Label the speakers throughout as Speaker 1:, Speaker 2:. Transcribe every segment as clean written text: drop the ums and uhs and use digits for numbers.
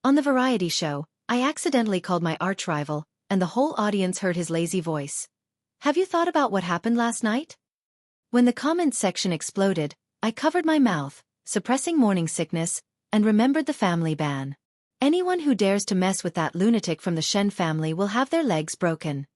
Speaker 1: On the variety show, I accidentally called my arch-rival, and the whole audience heard his lazy voice. Have you thought about what happened last night? When the comments section exploded, I covered my mouth, suppressing morning sickness, and remembered the family ban. Anyone who dares to mess with that lunatic from the Shen family will have their legs broken.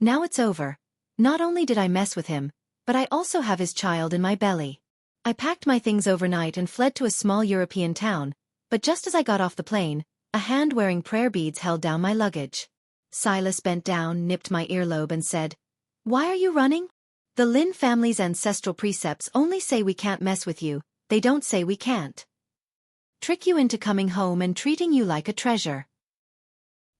Speaker 1: Now it's over. Not only did I mess with him, but I also have his child in my belly. I packed my things overnight and fled to a small European town, but just as I got off the plane, a hand wearing prayer beads held down my luggage. Silas bent down, nipped my earlobe and said, "Why are you running? The Lin family's ancestral precepts only say we can't mess with you, they don't say we can't. Trick you into coming home and treating you like a treasure."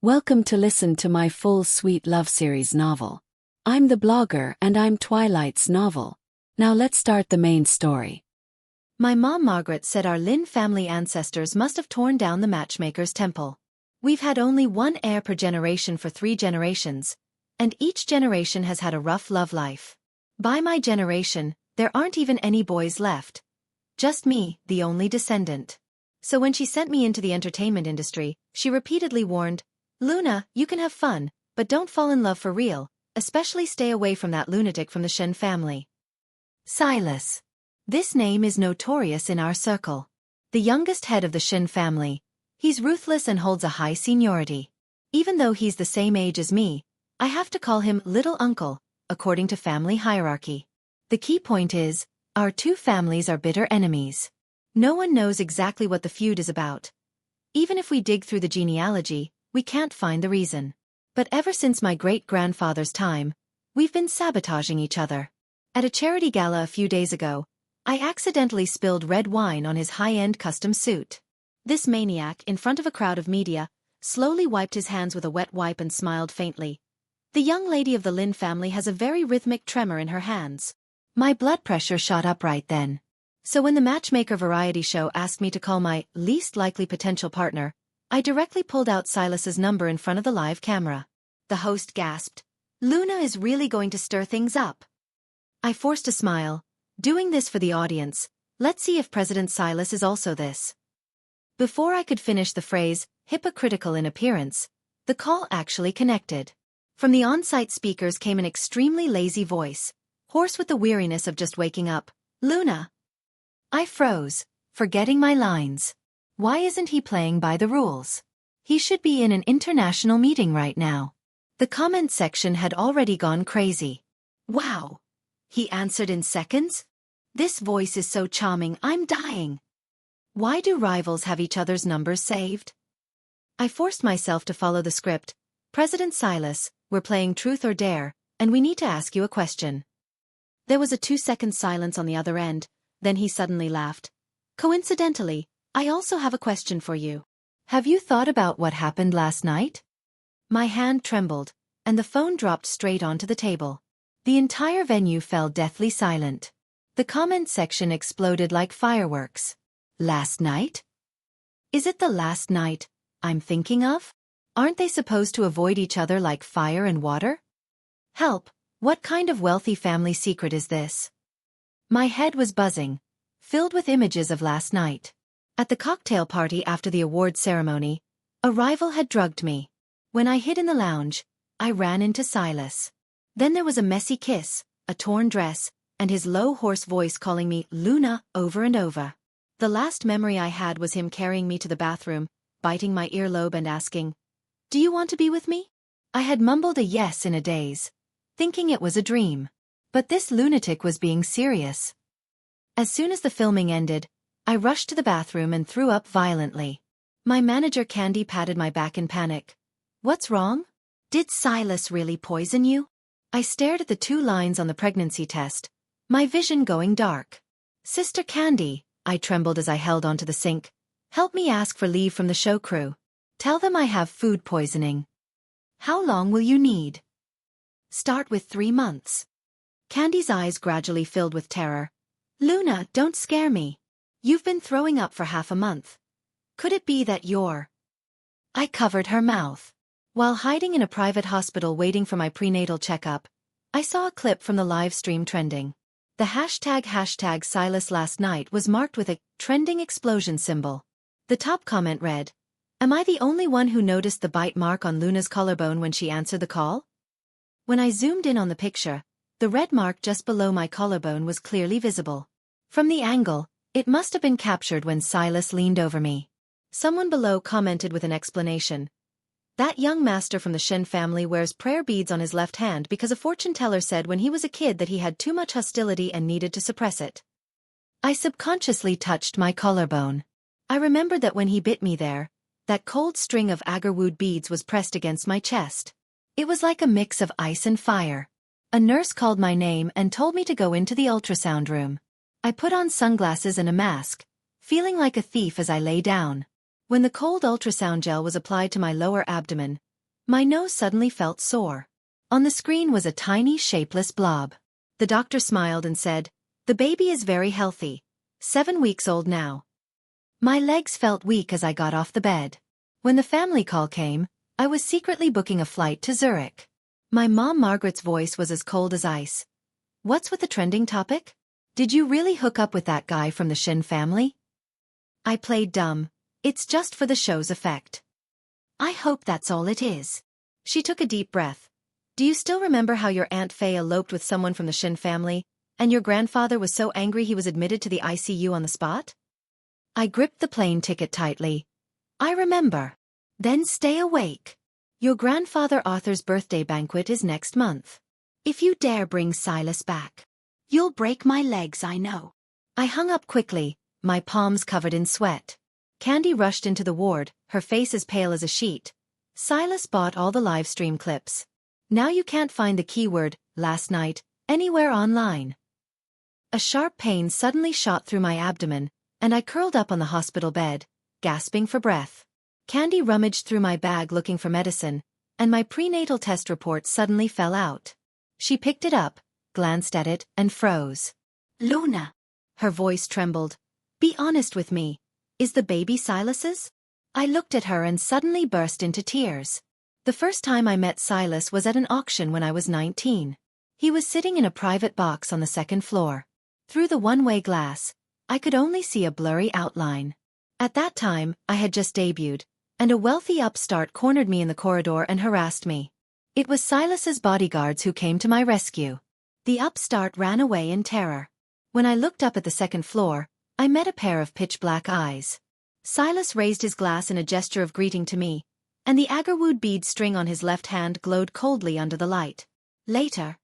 Speaker 2: Welcome to listen to my full sweet love series novel. I'm the blogger and I'm Twilight's novel. Now let's start the main story.
Speaker 1: My mom Margaret said our Lin family ancestors must have torn down the matchmaker's temple. We've had only one heir per generation for 3 generations, and each generation has had a rough love life. By my generation, there aren't even any boys left. Just me, the only descendant. So when she sent me into the entertainment industry, she repeatedly warned, "Luna, you can have fun, but don't fall in love for real, especially stay away from that lunatic from the Shen family." Silas. This name is notorious in our circle. The youngest head of the Shen family. He's ruthless and holds a high seniority. Even though he's the same age as me, I have to call him little uncle, according to family hierarchy. The key point is, our 2 families are bitter enemies. No one knows exactly what the feud is about. Even if we dig through the genealogy, we can't find the reason. But ever since my great-grandfather's time, we've been sabotaging each other. At a charity gala a few days ago, I accidentally spilled red wine on his high-end custom suit. This maniac, in front of a crowd of media, slowly wiped his hands with a wet wipe and smiled faintly. The young lady of the Lin family has a very rhythmic tremor in her hands. My blood pressure shot up right then. So when the matchmaker variety show asked me to call my least likely potential partner, I directly pulled out Silas's number in front of the live camera. The host gasped, "Luna is really going to stir things up." I forced a smile. Doing this for the audience, let's see if President Silas is also this. Before I could finish the phrase, hypocritical in appearance, the call actually connected. From the on-site speakers came an extremely lazy voice, hoarse with the weariness of just waking up. "Luna." I froze, forgetting my lines. Why isn't he playing by the rules? He should be in an international meeting right now. The comment section had already gone crazy. "Wow. He answered in seconds? This voice is so charming, I'm dying. Why do rivals have each other's numbers saved?" I forced myself to follow the script. "President Silas, we're playing Truth or Dare, and we need to ask you a question." There was a 2-second silence on the other end, then he suddenly laughed. "Coincidentally, I also have a question for you. Have you thought about what happened last night?" My hand trembled, and the phone dropped straight onto the table. The entire venue fell deathly silent. The comment section exploded like fireworks. Last night? Is it the last night I'm thinking of? Aren't they supposed to avoid each other like fire and water? Help, what kind of wealthy family secret is this? My head was buzzing, filled with images of last night. At the cocktail party after the award ceremony, a rival had drugged me. When I hid in the lounge, I ran into Silas. Then there was a messy kiss, a torn dress, and his low hoarse voice calling me Luna over and over. The last memory I had was him carrying me to the bathroom, biting my earlobe and asking, "Do you want to be with me?" I had mumbled a yes in a daze, thinking it was a dream. But this lunatic was being serious. As soon as the filming ended, I rushed to the bathroom and threw up violently. My manager Candy patted my back in panic. "What's wrong? Did Silas really poison you?" I stared at the 2 lines on the pregnancy test, my vision going dark. "Sister Candy," I trembled as I held onto the sink, "help me ask for leave from the show crew. Tell them I have food poisoning. How long will you need?" "Start with 3 months." Candy's eyes gradually filled with terror. "Luna, don't scare me. You've been throwing up for half a month. Could it be that you're—" I covered her mouth. While hiding in a private hospital waiting for my prenatal checkup, I saw a clip from the live stream trending. The hashtag Silas last night was marked with a trending explosion symbol. The top comment read, Am I the only one who noticed the bite mark on Luna's collarbone when she answered the call? When I zoomed in on the picture, the red mark just below my collarbone was clearly visible. From the angle, it must have been captured when Silas leaned over me. Someone below commented with an explanation. That young master from the Shen family wears prayer beads on his left hand because a fortune teller said when he was a kid that he had too much hostility and needed to suppress it. I subconsciously touched my collarbone. I remembered that when he bit me there, that cold string of agarwood beads was pressed against my chest. It was like a mix of ice and fire. A nurse called my name and told me to go into the ultrasound room. I put on sunglasses and a mask, feeling like a thief as I lay down. When the cold ultrasound gel was applied to my lower abdomen, my nose suddenly felt sore. On the screen was a tiny, shapeless blob. The doctor smiled and said, "The baby is very healthy. 7 weeks old now." My legs felt weak as I got off the bed. When the family call came, I was secretly booking a flight to Zurich. My mom Margaret's voice was as cold as ice. "What's with the trending topic? Did you really hook up with that guy from the Shen family?" I played dumb. "It's just for the show's effect." "I hope that's all it is." She took a deep breath. "Do you still remember how your Aunt Faye eloped with someone from the Shen family, and your grandfather was so angry he was admitted to the ICU on the spot?" I gripped the plane ticket tightly. "I remember." "Then stay awake. Your grandfather Arthur's birthday banquet is next month. If you dare bring Silas back, you'll break my legs, I know." I hung up quickly, my palms covered in sweat. Candy rushed into the ward, her face as pale as a sheet. "Silas bought all the live stream clips. Now you can't find the keyword, last night, anywhere online." A sharp pain suddenly shot through my abdomen, and I curled up on the hospital bed, gasping for breath. Candy rummaged through my bag looking for medicine, and my prenatal test report suddenly fell out. She picked it up, glanced at it, and froze. "Luna." Her voice trembled. "Be honest with me. Is the baby Silas's?" I looked at her and suddenly burst into tears. The first time I met Silas was at an auction when I was 19. He was sitting in a private box on the second floor. Through the one-way glass, I could only see a blurry outline. At that time, I had just debuted, and a wealthy upstart cornered me in the corridor and harassed me. It was Silas's bodyguards who came to my rescue. The upstart ran away in terror. When I looked up at the second floor, I met a pair of pitch-black eyes. Silas raised his glass in a gesture of greeting to me, and the agarwood bead string on his left hand glowed coldly under the light. Later,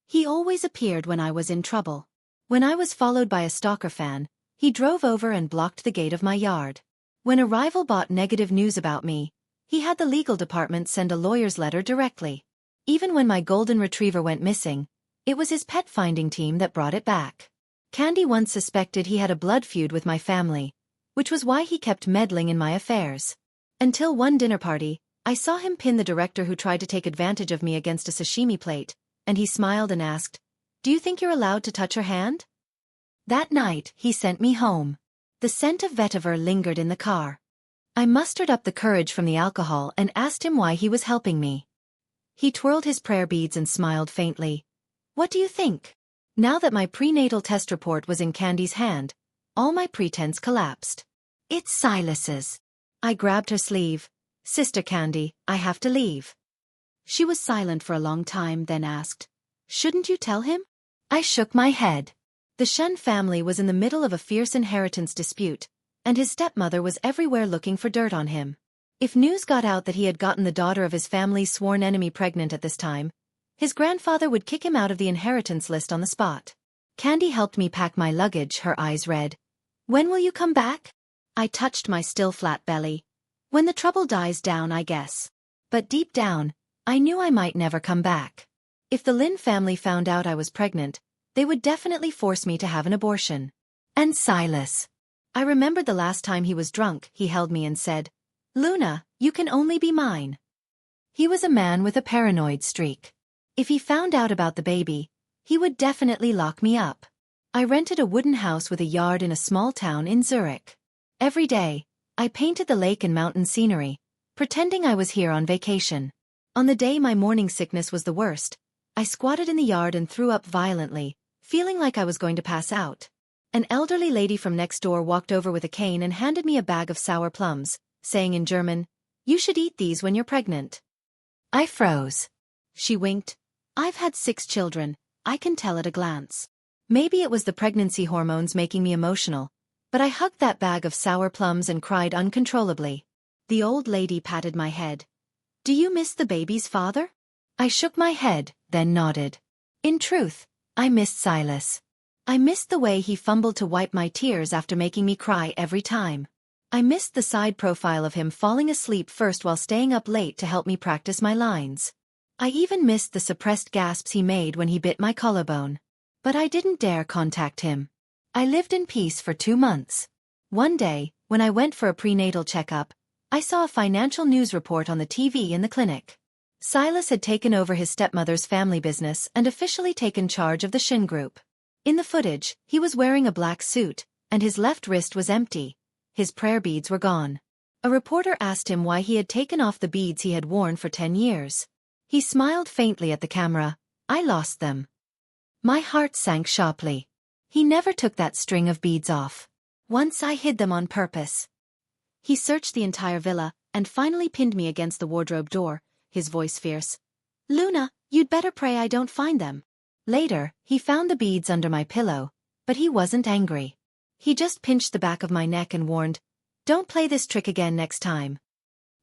Speaker 1: he always appeared when I was in trouble. When I was followed by a stalker fan, he drove over and blocked the gate of my yard. When a rival bought negative news about me, he had the legal department send a lawyer's letter directly. Even when my golden retriever went missing, it was his pet-finding team that brought it back. Candy once suspected he had a blood feud with my family, which was why he kept meddling in my affairs. Until one dinner party, I saw him pin the director who tried to take advantage of me against a sashimi plate, and he smiled and asked, "Do you think you're allowed to touch her hand?" That night, he sent me home. The scent of vetiver lingered in the car. I mustered up the courage from the alcohol and asked him why he was helping me. He twirled his prayer beads and smiled faintly. "What do you think?" Now that my prenatal test report was in Candy's hand, all my pretense collapsed. "It's Silas's." I grabbed her sleeve. "Sister Candy, I have to leave." She was silent for a long time, then asked, "Shouldn't you tell him?" I shook my head. The Shen family was in the middle of a fierce inheritance dispute, and his stepmother was everywhere looking for dirt on him. If news got out that he had gotten the daughter of his family's sworn enemy pregnant at this time, his grandfather would kick him out of the inheritance list on the spot. Candy helped me pack my luggage, her eyes red. "When will you come back?" I touched my still flat belly. "When the trouble dies down, I guess." But deep down, I knew I might never come back. If the Lin family found out I was pregnant, they would definitely force me to have an abortion. And Silas. I remembered the last time he was drunk, he held me and said, "Luna, you can only be mine." He was a man with a paranoid streak. If he found out about the baby, he would definitely lock me up. I rented a wooden house with a yard in a small town in Zurich. Every day, I painted the lake and mountain scenery, pretending I was here on vacation. On the day my morning sickness was the worst, I squatted in the yard and threw up violently, feeling like I was going to pass out. An elderly lady from next door walked over with a cane and handed me a bag of sour plums, saying in German, "You should eat these when you're pregnant." I froze. She winked. "I've had 6 children, I can tell at a glance." Maybe it was the pregnancy hormones making me emotional, but I hugged that bag of sour plums and cried uncontrollably. The old lady patted my head. "Do you miss the baby's father?" I shook my head, then nodded. In truth, I missed Silas. I missed the way he fumbled to wipe my tears after making me cry every time. I missed the side profile of him falling asleep first while staying up late to help me practice my lines. I even missed the suppressed gasps he made when he bit my collarbone. But I didn't dare contact him. I lived in peace for 2 months. One day, when I went for a prenatal checkup, I saw a financial news report on the TV in the clinic. Silas had taken over his stepmother's family business and officially taken charge of the Shen group. In the footage, he was wearing a black suit, and his left wrist was empty. His prayer beads were gone. A reporter asked him why he had taken off the beads he had worn for 10 years. He smiled faintly at the camera. "I lost them." My heart sank sharply. He never took that string of beads off. Once I hid them on purpose. He searched the entire villa, and finally pinned me against the wardrobe door, his voice fierce. "Luna, you'd better pray I don't find them." Later, he found the beads under my pillow, but he wasn't angry. He just pinched the back of my neck and warned, "Don't play this trick again next time."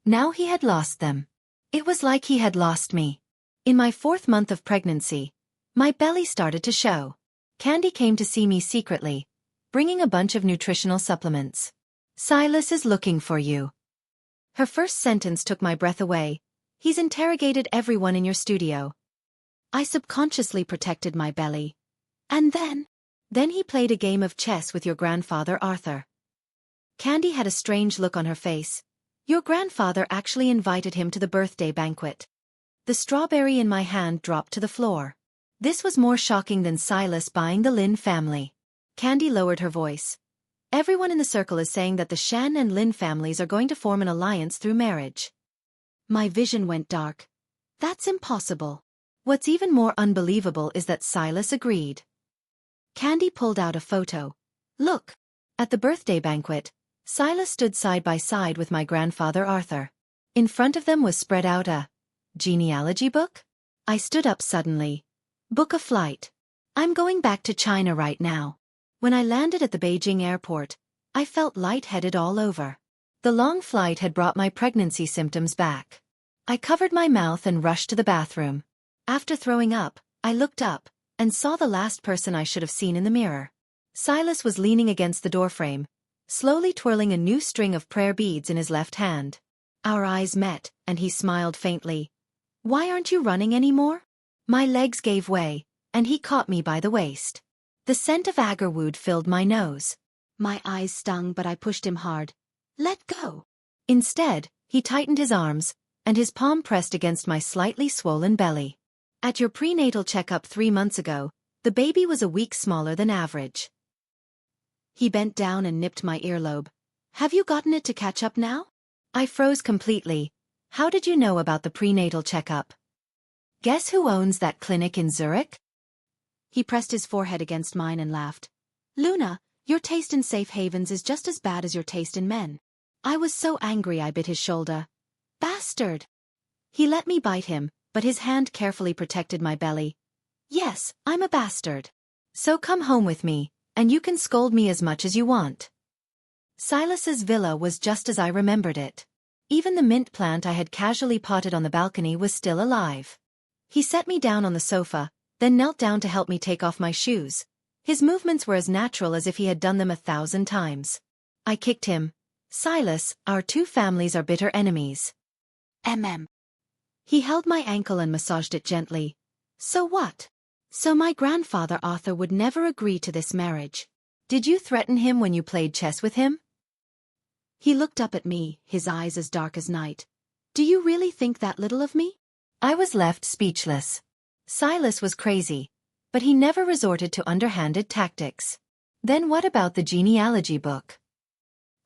Speaker 1: Now he had lost them. It was like he had lost me. In my 4th month of pregnancy, my belly started to show. Candy came to see me secretly, bringing a bunch of nutritional supplements. "Silas is looking for you." Her first sentence took my breath away. "He's interrogated everyone in your studio." I subconsciously protected my belly. And then he played a game of chess with your grandfather Arthur. Candy had a strange look on her face. Your grandfather actually invited him to the birthday banquet. The strawberry in my hand dropped to the floor. This was more shocking than Silas buying the Lin family. Candy lowered her voice. "Everyone in the circle is saying that the Shen and Lin families are going to form an alliance through marriage." My vision went dark. That's impossible. What's even more unbelievable is that Silas agreed. Candy pulled out a photo. "Look." At the birthday banquet, Silas stood side by side with my grandfather Arthur. In front of them was spread out a genealogy book. I stood up suddenly. "Book a flight. I'm going back to China right now." When I landed at the Beijing airport, I felt lightheaded all over. The long flight had brought my pregnancy symptoms back. I covered my mouth and rushed to the bathroom. After throwing up, I looked up and saw the last person I should have seen in the mirror. Silas was leaning against the doorframe, slowly twirling a new string of prayer beads in his left hand. Our eyes met, and he smiled faintly. "Why aren't you running anymore?" My legs gave way, and he caught me by the waist. The scent of agarwood filled my nose. My eyes stung, but I pushed him hard. "Let go." Instead, he tightened his arms, and his palm pressed against my slightly swollen belly. "At your prenatal checkup 3 months ago, the baby was a week smaller than average." He bent down and nipped my earlobe. "Have you gotten it to catch up now?" I froze completely. "How did you know about the prenatal checkup?" "Guess who owns that clinic in Zurich?" He pressed his forehead against mine and laughed. "Luna, your taste in safe havens is just as bad as your taste in men." I was so angry I bit his shoulder. "Bastard!" He let me bite him, but his hand carefully protected my belly. "Yes, I'm a bastard. So come home with me, and you can scold me as much as you want." Silas's villa was just as I remembered it. Even the mint plant I had casually potted on the balcony was still alive. He set me down on the sofa, then knelt down to help me take off my shoes. His movements were as natural as if he had done them 1,000 times. I kicked him. "Silas, our 2 families are bitter enemies." He held my ankle and massaged it gently. "So what? So my grandfather Arthur would never agree to this marriage. Did you threaten him when you played chess with him?" He looked up at me, his eyes as dark as night. "Do you really think that little of me?" I was left speechless. Silas was crazy, but he never resorted to underhanded tactics. Then what about the genealogy book?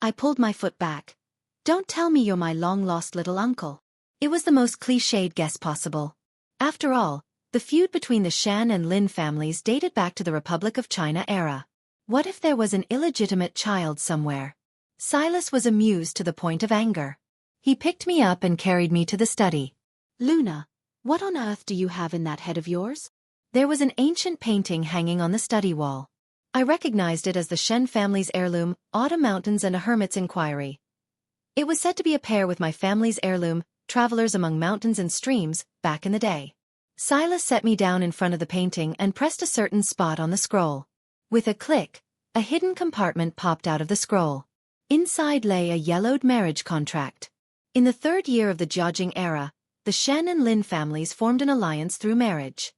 Speaker 1: I pulled my foot back. "Don't tell me you're my long-lost little uncle." It was the most cliched guess possible. After all, the feud between the Shen and Lin families dated back to the Republic of China era. What if there was an illegitimate child somewhere? Silas was amused to the point of anger. He picked me up and carried me to the study.
Speaker 2: Luna, what on earth do you have in that head of yours?
Speaker 1: There was an ancient painting hanging on the study wall. I recognized it as the Shen family's heirloom, Autumn Mountains and a Hermit's Inquiry. It was said to be a pair with my family's heirloom, Travelers Among Mountains and Streams, back in the day. Silas set me down in front of the painting and pressed a certain spot on the scroll. With a click, a hidden compartment popped out of the scroll. Inside lay a yellowed marriage contract. In the 3rd year of the Jiajing era, the Shen and Lin families formed an alliance through marriage.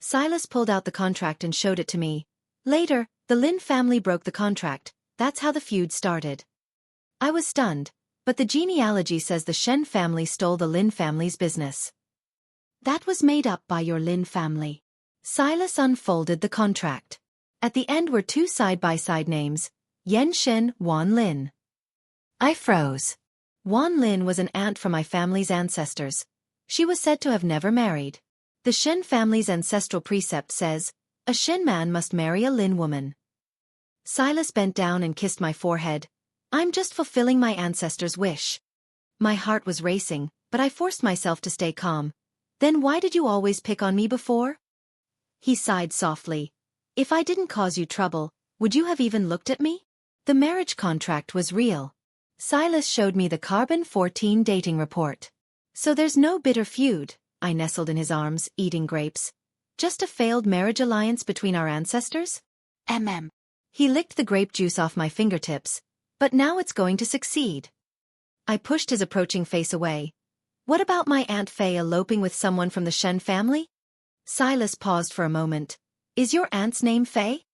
Speaker 1: Silas pulled out the contract and showed it to me. Later, the Lin family broke the contract. That's how the feud started. I was stunned, but the genealogy says the Shen family stole the Lin family's business.
Speaker 2: That was made up by your Lin family.
Speaker 1: Silas unfolded the contract. At the end were 2 side-by-side names, Yan Shen, Wan Lin. I froze. Wan Lin was an aunt from my family's ancestors. She was said to have never married. The Shen family's ancestral precept says, a Shen man must marry a Lin woman. Silas bent down and kissed my forehead. I'm just fulfilling my ancestors' wish. My heart was racing, but I forced myself to stay calm. Then why did you always pick on me before? He sighed softly. If I didn't cause you trouble, would you have even looked at me? The marriage contract was real. Silas showed me the carbon-14 dating report. So there's no bitter feud, I nestled in his arms, eating grapes. Just a failed marriage alliance between our ancestors? He licked the grape juice off my fingertips. But now it's going to succeed. I pushed his approaching face away. What about my Aunt Faye eloping with someone from the Shen family? Silas paused for a moment. Is your aunt's name Faye?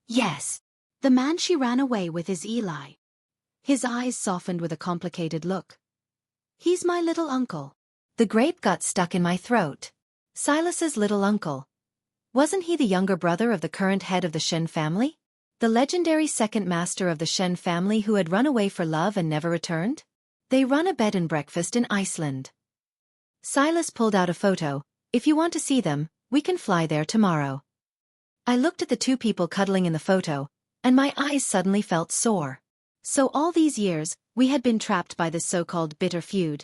Speaker 2: Yes. The man she ran away with is Eli. His eyes softened with a complicated look. He's my little uncle.
Speaker 1: The grape got stuck in my throat. Silas's little uncle. Wasn't he the younger brother of the current head of the Shen family? The legendary second master of the Shen family who had run away for love and never returned? They run a bed and breakfast in Iceland. Silas pulled out a photo. If you want to see them, we can fly there tomorrow. I looked at the 2 people cuddling in the photo, and my eyes suddenly felt sore. So all these years, we had been trapped by this so-called bitter feud.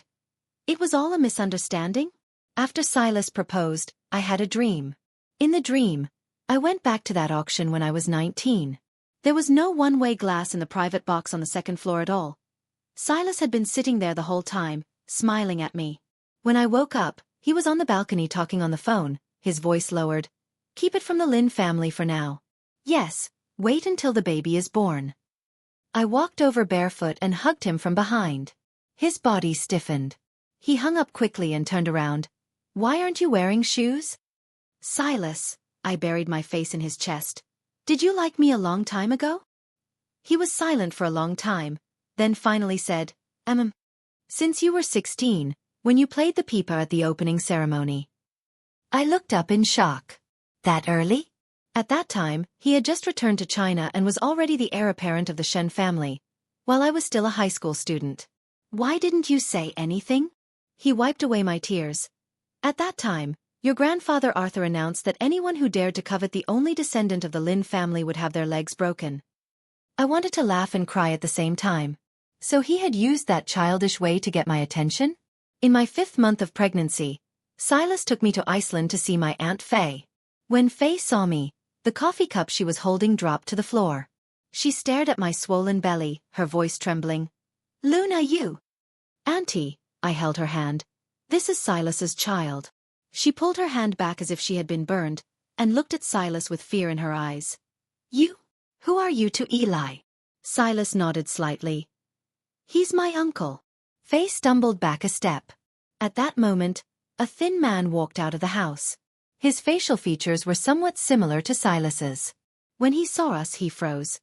Speaker 1: It was all a misunderstanding? After Silas proposed, I had a dream. In the dream, I went back to that auction when I was 19. There was no one-way glass in the private box on the 2nd floor at all. Silas had been sitting there the whole time, smiling at me. When I woke up, he was on the balcony talking on the phone, his voice lowered. Keep it from the Lin family for now. Yes, wait until the baby is born. I walked over barefoot and hugged him from behind. His body stiffened. He hung up quickly and turned around. Why aren't you wearing shoes? Silas, I buried my face in his chest. Did you like me a long time ago? He was silent for a long time, then finally said, since you were 16, when you played the pipa at the opening ceremony. I looked up in shock. That early? At that time, he had just returned to China and was already the heir apparent of the Shen family, while I was still a high school student. Why didn't you say anything? He wiped away my tears. At that time, your grandfather Arthur announced that anyone who dared to covet the only descendant of the Lin family would have their legs broken. I wanted to laugh and cry at the same time. So he had used that childish way to get my attention? In my 5th month of pregnancy, Silas took me to Iceland to see my Aunt Faye. When Faye saw me, the coffee cup she was holding dropped to the floor. She stared at my swollen belly, her voice trembling. Luna, you! Auntie, I held her hand. This is Silas's child. She pulled her hand back as if she had been burned, and looked at Silas with fear in her eyes. You? Who are you to Eli? Silas nodded slightly. He's my uncle. Faye stumbled back a step. At that moment, a thin man walked out of the house. His facial features were somewhat similar to Silas's. When he saw us, he froze.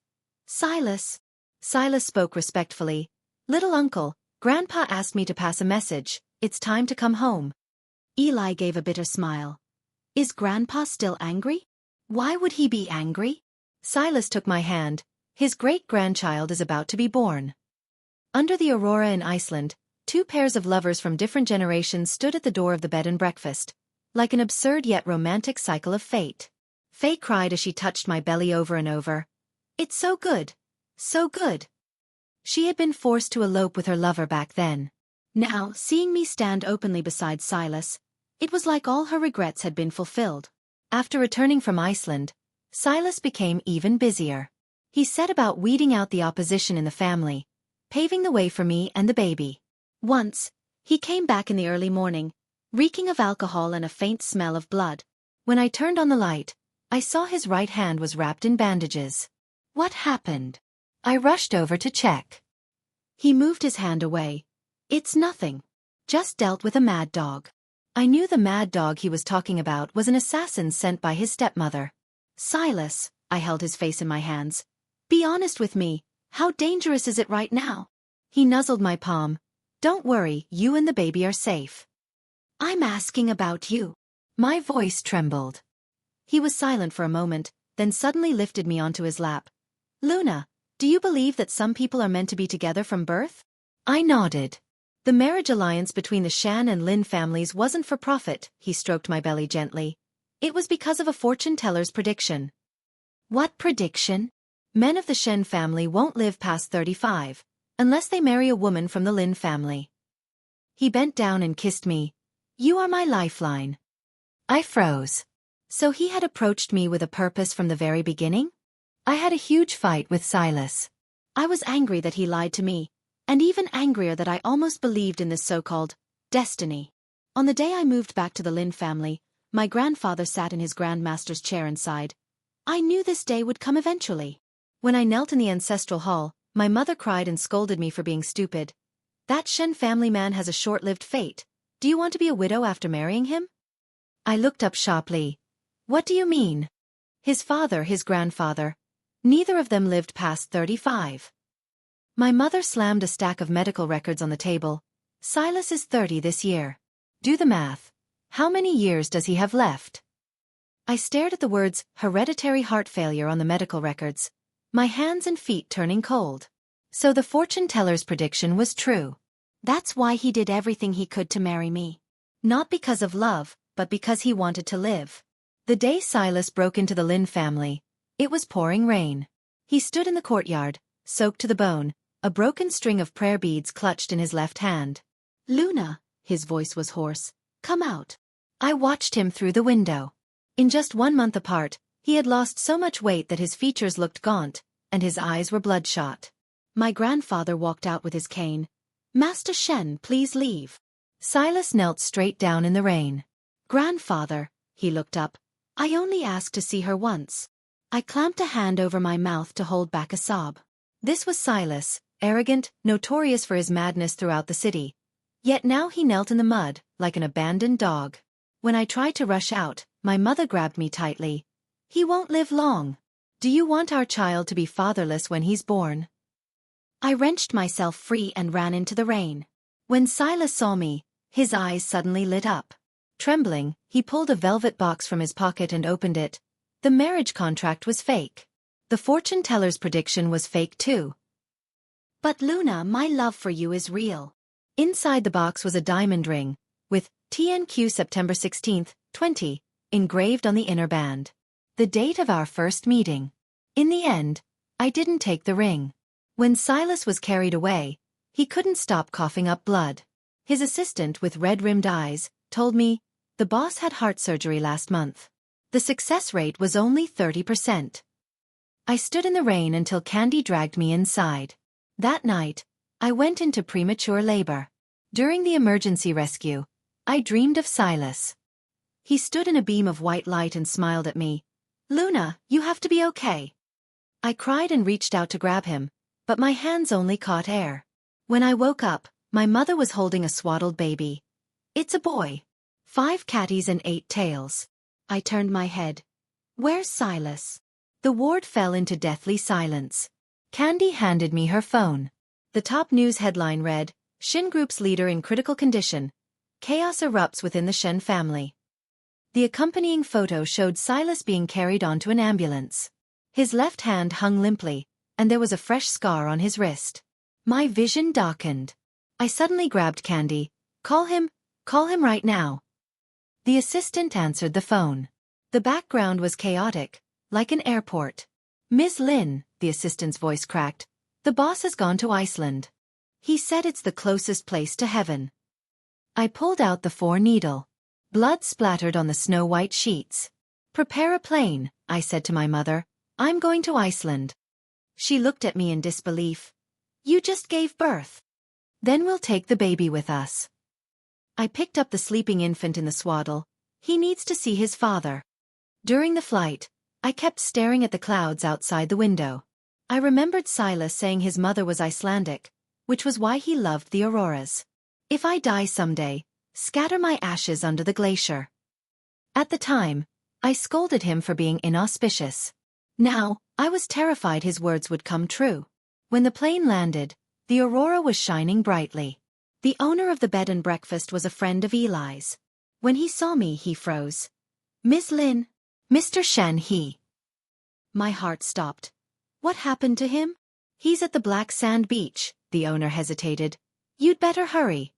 Speaker 1: Silas. Silas spoke respectfully. Little uncle, Grandpa asked me to pass a message. It's time to come home. Eli gave a bitter smile. Is Grandpa still angry? Why would he be angry? Silas took my hand. His great-grandchild is about to be born. Under the aurora in Iceland, 2 pairs of lovers from different generations stood at the door of the bed and breakfast, like an absurd yet romantic cycle of fate. Faye cried as she touched my belly over and over. It's so good. So good. She had been forced to elope with her lover back then. Now, seeing me stand openly beside Silas, it was like all her regrets had been fulfilled. After returning from Iceland, Silas became even busier. He set about weeding out the opposition in the family, paving the way for me and the baby. Once, he came back in the early morning, reeking of alcohol and a faint smell of blood. When I turned on the light, I saw his right hand was wrapped in bandages. What happened? I rushed over to check. He moved his hand away. It's nothing. Just dealt with a mad dog. I knew the mad dog he was talking about was an assassin sent by his stepmother. Silas, I held his face in my hands. Be honest with me, how dangerous is it right now? He nuzzled my palm. Don't worry, you and the baby are safe. I'm asking about you. My voice trembled. He was silent for a moment, then suddenly lifted me onto his lap. Luna, do you believe that some people are meant to be together from birth? I nodded. The marriage alliance between the Shen and Lin families wasn't for profit, he stroked my belly gently. It was because of a fortune teller's prediction. What prediction? Men of the Shen family won't live past 35, unless they marry a woman from the Lin family. He bent down and kissed me. You are my lifeline. I froze. So he had approached me with a purpose from the very beginning? I had a huge fight with Silas. I was angry that he lied to me, and even angrier that I almost believed in this so-called destiny. On the day I moved back to the Lin family, my grandfather sat in his grandmaster's chair and sighed. I knew this day would come eventually. When I knelt in the ancestral hall, my mother cried and scolded me for being stupid. That Shen family man has a short-lived fate. Do you want to be a widow after marrying him? I looked up sharply. What do you mean? His father, his grandfather. Neither of them lived past 35. My mother slammed a stack of medical records on the table. Silas is 30 this year. Do the math. How many years does he have left? I stared at the words, hereditary heart failure on the medical records, my hands and feet turning cold. So the fortune teller's prediction was true. That's why he did everything he could to marry me. Not because of love, but because he wanted to live. The day Silas broke into the Lin family, it was pouring rain. He stood in the courtyard, soaked to the bone, a broken string of prayer beads clutched in his left hand. Luna, his voice was hoarse, come out. I watched him through the window. In just 1 month apart, he had lost so much weight that his features looked gaunt, and his eyes were bloodshot. My grandfather walked out with his cane. Master Shen, please leave. Silas knelt straight down in the rain. Grandfather, he looked up. I only asked to see her once. I clamped a hand over my mouth to hold back a sob. This was Silas, arrogant, notorious for his madness throughout the city. Yet now he knelt in the mud, like an abandoned dog. When I tried to rush out, my mother grabbed me tightly. He won't live long. Do you want our child to be fatherless when he's born? I wrenched myself free and ran into the rain. When Silas saw me, his eyes suddenly lit up. Trembling, he pulled a velvet box from his pocket and opened it. The marriage contract was fake. The fortune teller's prediction was fake too. But Luna, my love for you is real. Inside the box was a diamond ring, with TNQ September 16th, 20, engraved on the inner band. The date of our first meeting. In the end, I didn't take the ring. When Silas was carried away, he couldn't stop coughing up blood. His assistant with red-rimmed eyes told me, the boss had heart surgery last month. The success rate was only 30%. I stood in the rain until Candy dragged me inside. That night, I went into premature labor. During the emergency rescue, I dreamed of Silas. He stood in a beam of white light and smiled at me. Luna, you have to be okay. I cried and reached out to grab him, but my hands only caught air. When I woke up, my mother was holding a swaddled baby. It's a boy. 5 catties and 8 tails. I turned my head. Where's Silas? The ward fell into deathly silence. Candy handed me her phone. The top news headline read, Shen Group's leader in critical condition. Chaos erupts within the Shen family. The accompanying photo showed Silas being carried onto an ambulance. His left hand hung limply, and there was a fresh scar on his wrist. My vision darkened. I suddenly grabbed Candy. Call him right now. The assistant answered the phone. The background was chaotic, like an airport. Ms. Lin, the assistant's voice cracked. The boss has gone to Iceland. He said it's the closest place to heaven. I pulled out the 4-needle. Blood splattered on the snow-white sheets. Prepare a plane, I said to my mother. I'm going to Iceland. She looked at me in disbelief. You just gave birth. Then we'll take the baby with us. I picked up the sleeping infant in the swaddle. He needs to see his father. During the flight, I kept staring at the clouds outside the window. I remembered Silas saying his mother was Icelandic, which was why he loved the auroras. If I die someday, scatter my ashes under the glacier. At the time, I scolded him for being inauspicious. Now, I was terrified his words would come true. When the plane landed, the aurora was shining brightly. The owner of the bed and breakfast was a friend of Eli's. When he saw me, he froze. Miss Lin. Mr. Shen, he. My heart stopped. What happened to him? He's at the black sand beach, the owner hesitated. You'd better hurry.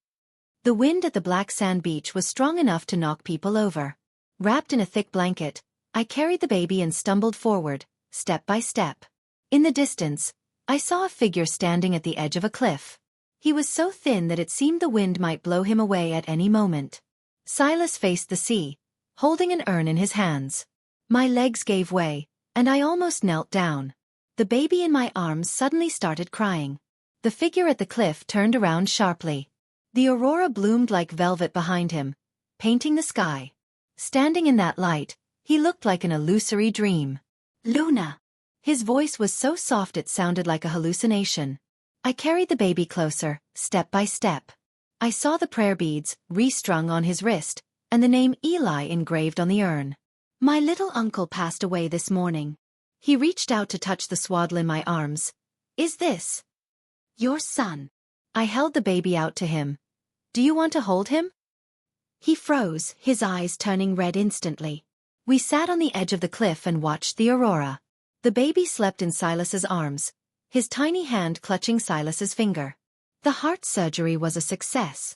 Speaker 1: The wind at the black sand beach was strong enough to knock people over. Wrapped in a thick blanket, I carried the baby and stumbled forward, step by step. In the distance, I saw a figure standing at the edge of a cliff. He was so thin that it seemed the wind might blow him away at any moment. Silas faced the sea, holding an urn in his hands. My legs gave way, and I almost knelt down. The baby in my arms suddenly started crying. The figure at the cliff turned around sharply. The aurora bloomed like velvet behind him, painting the sky. Standing in that light, he looked like an illusory dream. Luna! His voice was so soft it sounded like a hallucination. I carried the baby closer, step by step. I saw the prayer beads, restrung on his wrist, and the name Eli engraved on the urn. My little uncle passed away this morning. He reached out to touch the swaddle in my arms. Is this your son? I held the baby out to him. Do you want to hold him? He froze, his eyes turning red instantly. We sat on the edge of the cliff and watched the aurora. The baby slept in Silas's arms, his tiny hand clutching Silas's finger. The heart surgery was a success.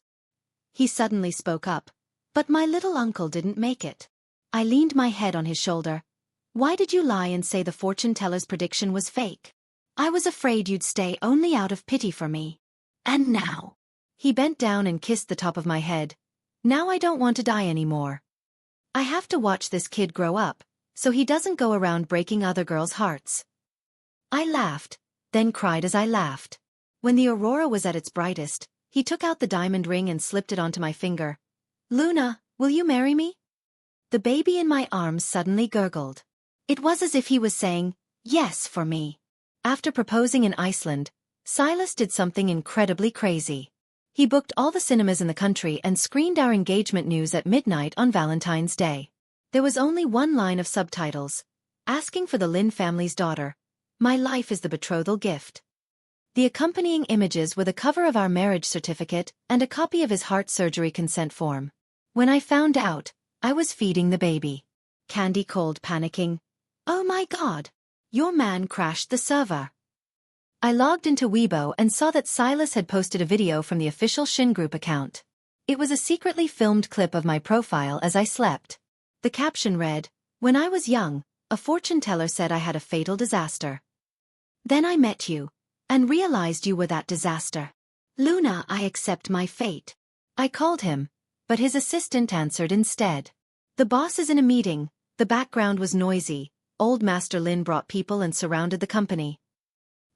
Speaker 1: He suddenly spoke up. But my little uncle didn't make it. I leaned my head on his shoulder. Why did you lie and say the fortune teller's prediction was fake? I was afraid you'd stay only out of pity for me. And now? He bent down and kissed the top of my head. Now I don't want to die anymore. I have to watch this kid grow up, so he doesn't go around breaking other girls' hearts. I laughed, then cried as I laughed. When the aurora was at its brightest, he took out the diamond ring and slipped it onto my finger. Luna, will you marry me? The baby in my arms suddenly gurgled. It was as if he was saying, yes for me. After proposing in Iceland, Silas did something incredibly crazy. He booked all the cinemas in the country and screened our engagement news at midnight on Valentine's Day. There was only one line of subtitles, asking for the Lin family's daughter. My life is the betrothal gift. The accompanying images were the cover of our marriage certificate and a copy of his heart surgery consent form. When I found out, I was feeding the baby. Candy called, panicking. Oh my God! Your man crashed the server. I logged into Weibo and saw that Silas had posted a video from the official Shen group account. It was a secretly filmed clip of my profile as I slept. The caption read, When I was young, a fortune teller said I had a fatal disaster. Then I met you, and realized you were that disaster. Luna, I accept my fate. I called him, but his assistant answered instead. The boss is in a meeting, the background was noisy, old Master Lin brought people and surrounded the company.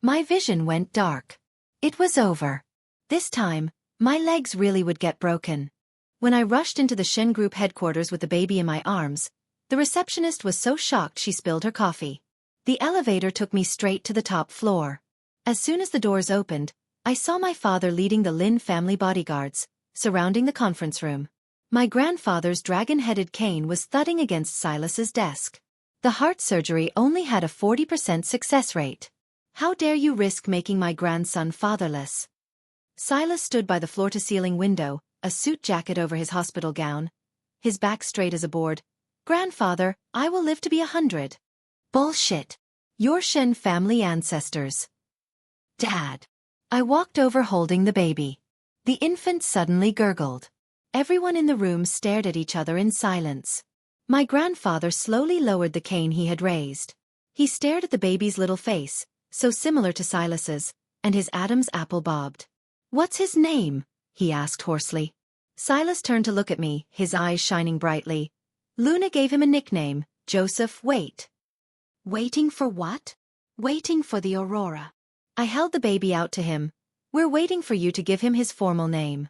Speaker 1: My vision went dark. It was over. This time, my legs really would get broken. When I rushed into the Shen Group headquarters with the baby in my arms, the receptionist was so shocked she spilled her coffee. The elevator took me straight to the top floor. As soon as the doors opened, I saw my father leading the Lin family bodyguards, surrounding the conference room. My grandfather's dragon-headed cane was thudding against Silas's desk. The heart surgery only had a 40% success rate. How dare you risk making my grandson fatherless? Silas stood by the floor-to-ceiling window, a suit jacket over his hospital gown, his back straight as a board. Grandfather, I will live to be 100. Bullshit. Your Shen family ancestors. Dad. I walked over holding the baby. The infant suddenly gurgled. Everyone in the room stared at each other in silence. My grandfather slowly lowered the cane he had raised. He stared at the baby's little face, so similar to Silas's, and his Adam's apple bobbed. "What's his name?" he asked hoarsely. Silas turned to look at me, his eyes shining brightly. "Luna gave him a nickname, Joseph. Wait." "Waiting for what?" "Waiting for the Aurora." I held the baby out to him. "We're waiting for you to give him his formal name."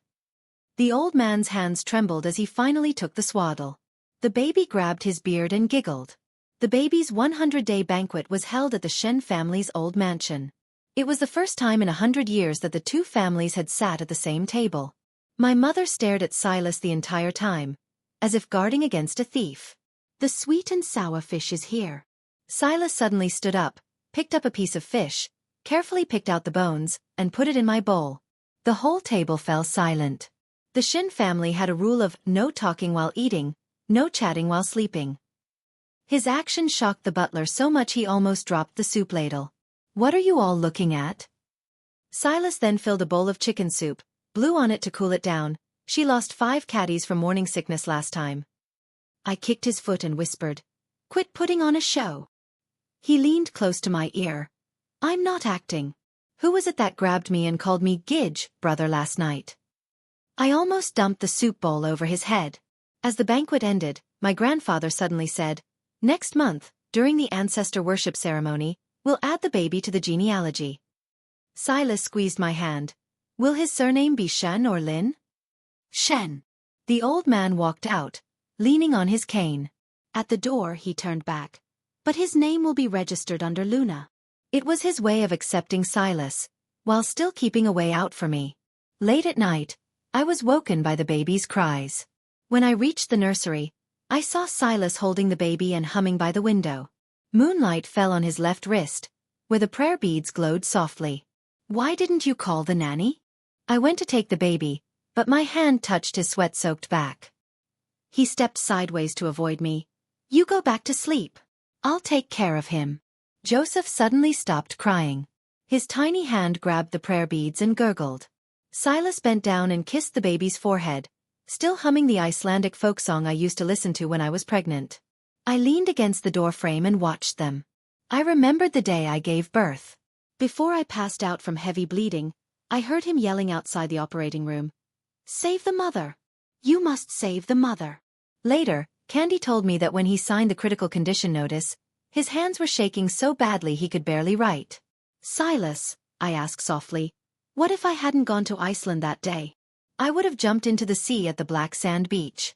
Speaker 1: The old man's hands trembled as he finally took the swaddle. The baby grabbed his beard and giggled. The baby's 100-day banquet was held at the Shen family's old mansion. It was the first time in 100 years that the two families had sat at the same table. My mother stared at Silas the entire time, as if guarding against a thief. "The sweet and sour fish is here." Silas suddenly stood up, picked up a piece of fish, carefully picked out the bones, and put it in my bowl. The whole table fell silent. The Shen family had a rule of no talking while eating, no chatting while sleeping. His action shocked the butler so much he almost dropped the soup ladle. "What are you all looking at?" Silas then filled a bowl of chicken soup, blew on it to cool it down. "She lost 5 caddies from morning sickness last time." I kicked his foot and whispered, "Quit putting on a show." He leaned close to my ear. "I'm not acting. Who was it that grabbed me and called me Gidge, brother, last night?" I almost dumped the soup bowl over his head. As the banquet ended, my grandfather suddenly said, "Next month, during the ancestor worship ceremony, we'll add the baby to the genealogy." Silas squeezed my hand. "Will his surname be Shen or Lin?" "Shen." The old man walked out, leaning on his cane. At the door he turned back. "But his name will be registered under Luna." It was his way of accepting Silas, while still keeping a way out for me. Late at night, I was woken by the baby's cries. When I reached the nursery, I saw Silas holding the baby and humming by the window. Moonlight fell on his left wrist, where the prayer beads glowed softly. "Why didn't you call the nanny?" I went to take the baby, but my hand touched his sweat-soaked back. He stepped sideways to avoid me. "You go back to sleep. I'll take care of him." Joseph suddenly stopped crying. His tiny hand grabbed the prayer beads and gurgled. Silas bent down and kissed the baby's forehead, still humming the Icelandic folk song I used to listen to when I was pregnant. I leaned against the doorframe and watched them. I remembered the day I gave birth. Before I passed out from heavy bleeding, I heard him yelling outside the operating room, "Save the mother! You must save the mother!" Later, Candy told me that when he signed the critical condition notice, his hands were shaking so badly he could barely write. "Silas," I asked softly, "what if I hadn't gone to Iceland that day? I would have jumped into the sea at the black sand beach."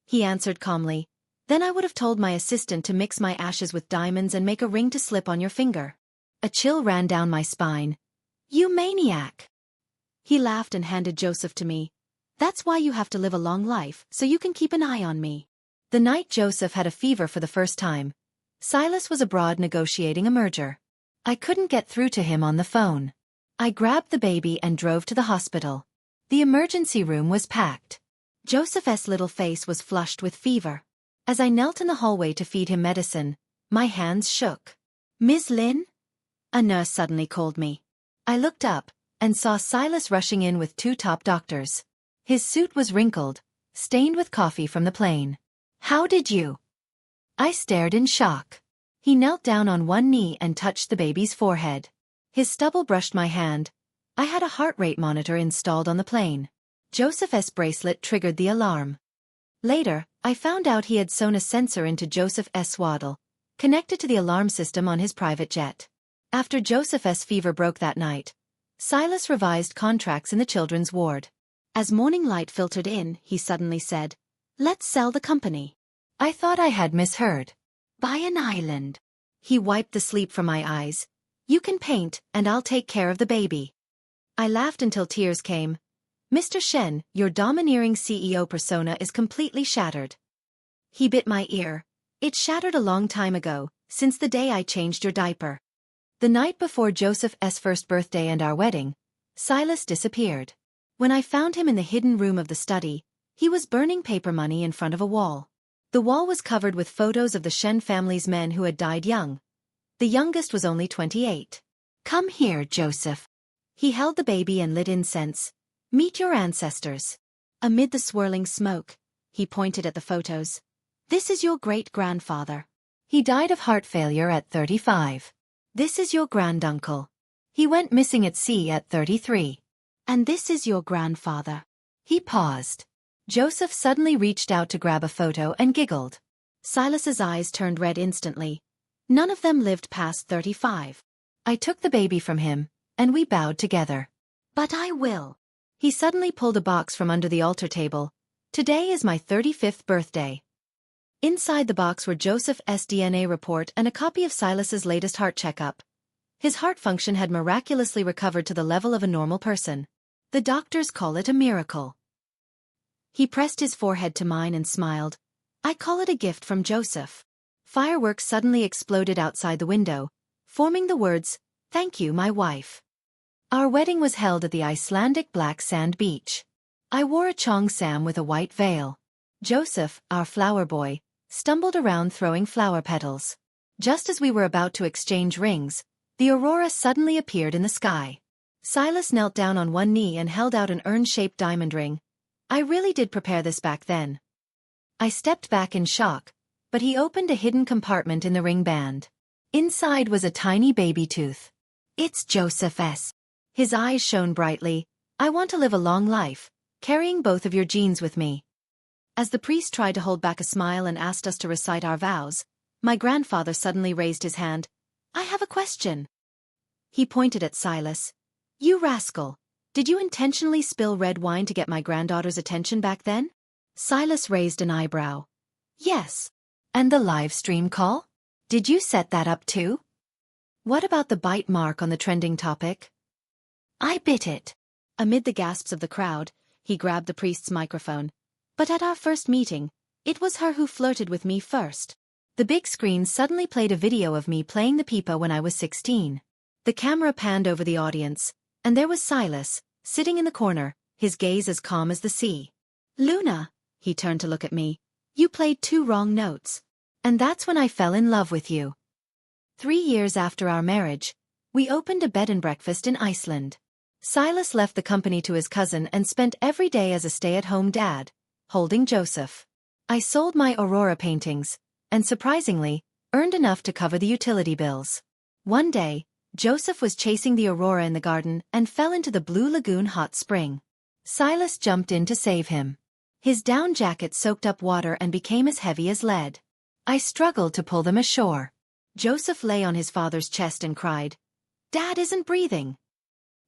Speaker 1: He answered calmly, "Then I would have told my assistant to mix my ashes with diamonds and make a ring to slip on your finger." A chill ran down my spine. "You maniac!" He laughed and handed Joseph to me. "That's why you have to live a long life, so you can keep an eye on me." The night Joseph had a fever for the first time, Silas was abroad negotiating a merger. I couldn't get through to him on the phone. I grabbed the baby and drove to the hospital. The emergency room was packed. Joseph's little face was flushed with fever. As I knelt in the hallway to feed him medicine, my hands shook. "Miss Lin?" A nurse suddenly called me. I looked up and saw Silas rushing in with 2 top doctors. His suit was wrinkled, stained with coffee from the plane. "How did you?" I stared in shock. He knelt down on one knee and touched the baby's forehead. His stubble brushed my hand. I had a heart rate monitor installed on the plane. Joseph's bracelet triggered the alarm. Later, I found out he had sewn a sensor into Joseph's swaddle, connected to the alarm system on his private jet. After Joseph's fever broke that night, Silas revised contracts in the children's ward. As morning light filtered in, he suddenly said, "Let's sell the company." I thought I had misheard. "Buy an island." He wiped the sleep from my eyes. "You can paint, and I'll take care of the baby." I laughed until tears came. "Mr. Shen, your domineering CEO persona is completely shattered." He bit my ear. "It shattered a long time ago, since the day I changed your diaper." The night before Joseph's first birthday and our wedding, Silas disappeared. When I found him in the hidden room of the study, he was burning paper money in front of a wall. The wall was covered with photos of the Shen family's men who had died young. The youngest was only 28. "Come here, Joseph." He held the baby and lit incense. "Meet your ancestors." Amid the swirling smoke, he pointed at the photos. "This is your great-grandfather. He died of heart failure at 35. This is your granduncle. He went missing at sea at 33. And this is your grandfather. He paused. Joseph suddenly reached out to grab a photo and giggled. Silas's eyes turned red instantly. None of them lived past 35. I took the baby from him, and we bowed together. But I will. He suddenly pulled a box from under the altar table. Today is my 35th birthday. Inside the box were Joseph's DNA report and a copy of Silas's latest heart checkup. His heart function had miraculously recovered to the level of a normal person. The doctors call it a miracle. He pressed his forehead to mine and smiled. I call it a gift from Joseph. Fireworks suddenly exploded outside the window, forming the words, "Thank you, my wife." Our wedding was held at the Icelandic black sand beach. I wore a cheongsam with a white veil. Joseph, our flower boy, stumbled around throwing flower petals. Just as we were about to exchange rings, the aurora suddenly appeared in the sky. Silas knelt down on one knee and held out an urn-shaped diamond ring. I really did prepare this back then. I stepped back in shock, but he opened a hidden compartment in the ring band. Inside was a tiny baby tooth. It's Joseph's. His eyes shone brightly. I want to live a long life, carrying both of your genes with me. As the priest tried to hold back a smile and asked us to recite our vows, my grandfather suddenly raised his hand. I have a question. He pointed at Silas. You rascal, did you intentionally spill red wine to get my granddaughter's attention back then? Silas raised an eyebrow. Yes. And the live stream call? Did you set that up too? What about the bite mark on the trending topic? I bit it. Amid the gasps of the crowd, he grabbed the priest's microphone. But at our first meeting, it was her who flirted with me first. The big screen suddenly played a video of me playing the pipa when I was 16. The camera panned over the audience, and there was Silas, sitting in the corner, his gaze as calm as the sea. Luna, he turned to look at me, you played 2 wrong notes. And that's when I fell in love with you. 3 years after our marriage, we opened a bed and breakfast in Iceland. Silas left the company to his cousin and spent every day as a stay-at-home dad, holding Joseph. I sold my Aurora paintings, and surprisingly, earned enough to cover the utility bills. One day, Joseph was chasing the Aurora in the garden and fell into the Blue Lagoon hot spring. Silas jumped in to save him. His down jacket soaked up water and became as heavy as lead. I struggled to pull them ashore. Joseph lay on his father's chest and cried, Dad isn't breathing.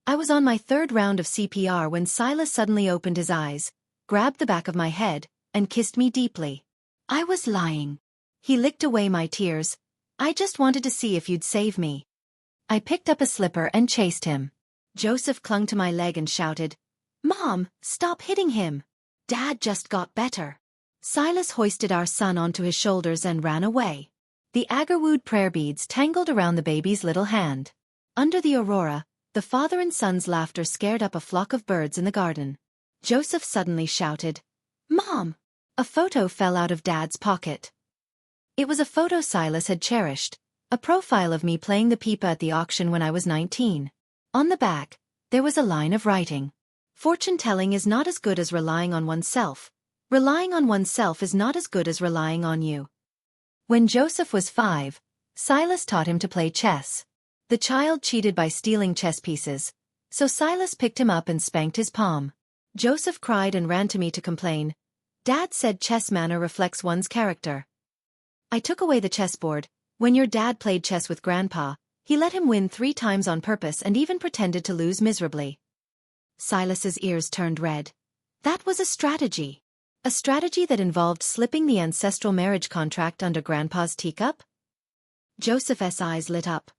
Speaker 1: I was on my 3rd round of CPR when Silas suddenly opened his eyes, grabbed the back of my head, and kissed me deeply. I was lying. He licked away my tears. I just wanted to see if you'd save me. I picked up a slipper and chased him. Joseph clung to my leg and shouted, Mom, stop hitting him. Dad just got better. Silas hoisted our son onto his shoulders and ran away. The agarwood prayer beads tangled around the baby's little hand. Under the aurora, the father and son's laughter scared up a flock of birds in the garden. Joseph suddenly shouted, Mom! A photo fell out of Dad's pocket. It was a photo Silas had cherished, a profile of me playing the pipa at the auction when I was 19. On the back, there was a line of writing. Fortune-telling is not as good as relying on oneself. Relying on oneself is not as good as relying on you. When Joseph was 5, Silas taught him to play chess. The child cheated by stealing chess pieces, so Silas picked him up and spanked his palm. Joseph cried and ran to me to complain. Dad said chess manner reflects one's character. I took away the chessboard. When your dad played chess with Grandpa, he let him win 3 times on purpose and even pretended to lose miserably. Silas's ears turned red. That was a strategy. A strategy that involved slipping the ancestral marriage contract under Grandpa's teacup? Joseph's eyes lit up.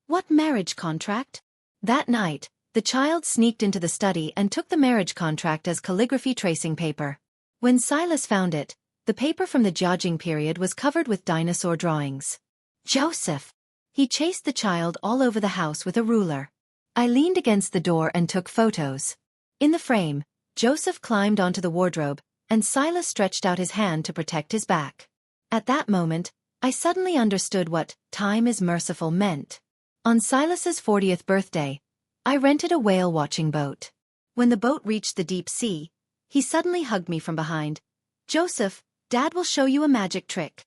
Speaker 1: What marriage contract? That night, the child sneaked into the study and took the marriage contract as calligraphy tracing paper. When Silas found it, the paper from the Jiaojing period was covered with dinosaur drawings. Joseph! He chased the child all over the house with a ruler. I leaned against the door and took photos. In the frame, Joseph climbed onto the wardrobe, and Silas stretched out his hand to protect his back. At that moment, I suddenly understood what time is merciful meant. On Silas's 40th birthday, I rented a whale-watching boat. When the boat reached the deep sea, he suddenly hugged me from behind. Joseph, Dad will show you a magic trick.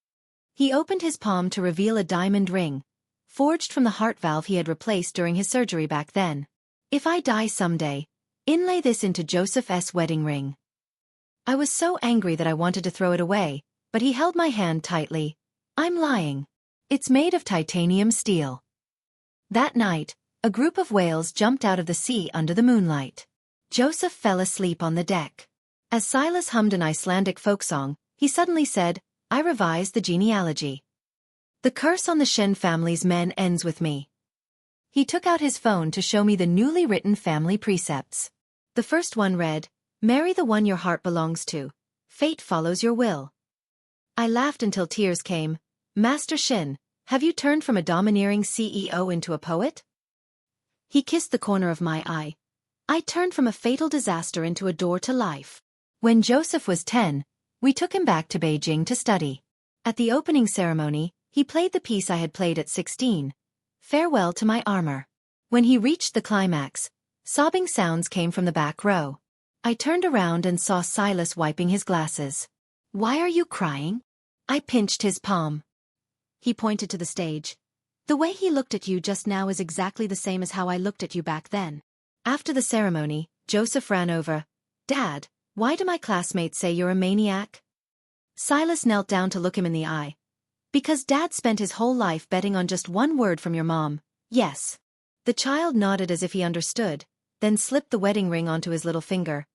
Speaker 1: He opened his palm to reveal a diamond ring. forged from the heart valve he had replaced during his surgery back then. If I die someday, inlay this into Joseph's wedding ring. I was so angry that I wanted to throw it away, but he held my hand tightly. I'm lying. It's made of titanium steel. That night, a group of whales jumped out of the sea under the moonlight. Joseph fell asleep on the deck. As Silas hummed an Icelandic folk song, he suddenly said, I revised the genealogy. The curse on the Shen family's men ends with me. He took out his phone to show me the newly written family precepts. The first one read, marry the one your heart belongs to. Fate follows your will. I laughed until tears came. Master Shen, have you turned from a domineering CEO into a poet? He kissed the corner of my eye. I turned from a fatal disaster into a door to life. When Joseph was 10, we took him back to Beijing to study. At the opening ceremony, he played the piece I had played at 16, Farewell to My Armor. When he reached the climax, sobbing sounds came from the back row. I turned around and saw Silas wiping his glasses. Why are you crying? I pinched his palm. He pointed to the stage. The way he looked at you just now is exactly the same as how I looked at you back then. After the ceremony, Joseph ran over. Dad, why do my classmates say you're a maniac? Silas knelt down to look him in the eye. Because Dad spent his whole life betting on just one word from your mom, yes. The child nodded as if he understood, then slipped the wedding ring onto his little finger.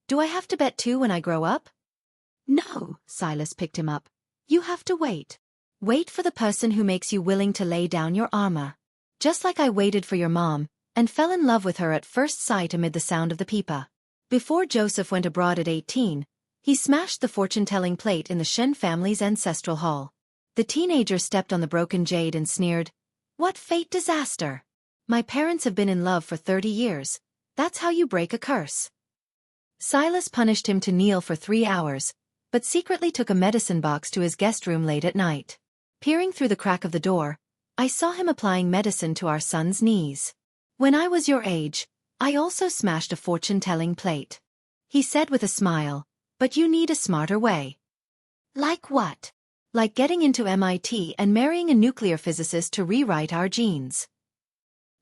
Speaker 1: Do I have to bet too when I grow up? No, Silas picked him up. You have to wait. Wait for the person who makes you willing to lay down your armor. Just like I waited for your mom, and fell in love with her at first sight amid the sound of the pipa. Before Joseph went abroad at 18, he smashed the fortune-telling plate in the Shen family's ancestral hall. The teenager stepped on the broken jade and sneered, What fate disaster! My parents have been in love for 30 years. That's how you break a curse. Silas punished him to kneel for 3 hours, but secretly took a medicine box to his guest room late at night. Peering through the crack of the door, I saw him applying medicine to our son's knees. When I was your age, I also smashed a fortune-telling plate. He said with a smile, but you need a smarter way. Like what? Like getting into MIT and marrying a nuclear physicist to rewrite our genes.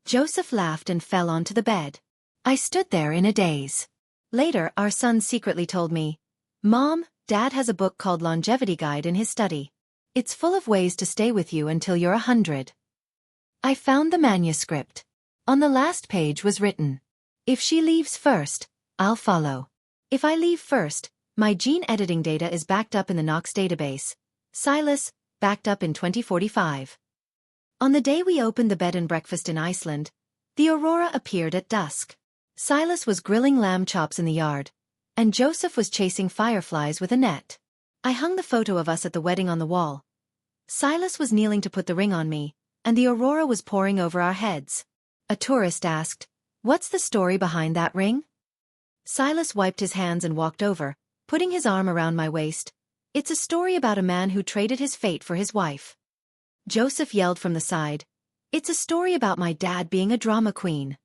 Speaker 1: Joseph laughed and fell onto the bed. I stood there in a daze. Later, our son secretly told me, Mom, Dad has a book called Longevity Guide in his study. It's full of ways to stay with you until you're 100. I found the manuscript. On the last page was written, If she leaves first, I'll follow. If I leave first, my gene editing data is backed up in the Knox database. Silas, backed up in 2045. On the day we opened the bed and breakfast in Iceland, the aurora appeared at dusk. Silas was grilling lamb chops in the yard, and Joseph was chasing fireflies with a net. I hung the photo of us at the wedding on the wall. Silas was kneeling to put the ring on me, and the aurora was pouring over our heads. A tourist asked, What's the story behind that ring? Silas wiped his hands and walked over, putting his arm around my waist. It's a story about a man who traded his fate for his wife. Joseph yelled from the side, It's a story about my dad being a drama queen.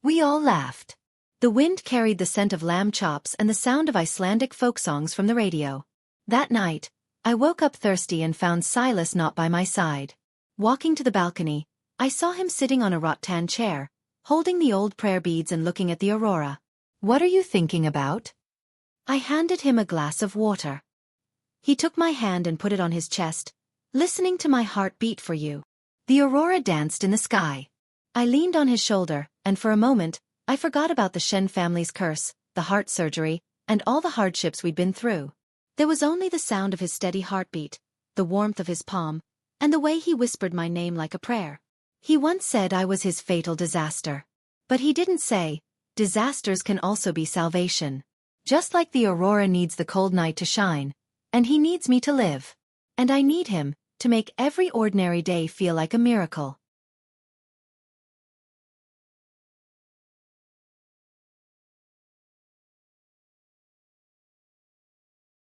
Speaker 1: We all laughed. The wind carried the scent of lamb chops and the sound of Icelandic folk songs from the radio. That night, I woke up thirsty and found Silas not by my side. Walking to the balcony, I saw him sitting on a rattan chair, holding the old prayer beads and looking at the aurora. What are you thinking about? I handed him a glass of water. He took my hand and put it on his chest, listening to my heart beat for you. The aurora danced in the sky. I leaned on his shoulder, and for a moment, I forgot about the Shen family's curse, the heart surgery, and all the hardships we'd been through. There was only the sound of his steady heartbeat, the warmth of his palm, and the way he whispered my name like a prayer. He once said I was his fatal disaster. But he didn't say, disasters can also be salvation. Just like the aurora needs the cold night to shine, and he needs me to live. And I need him, to make every ordinary day feel like a miracle.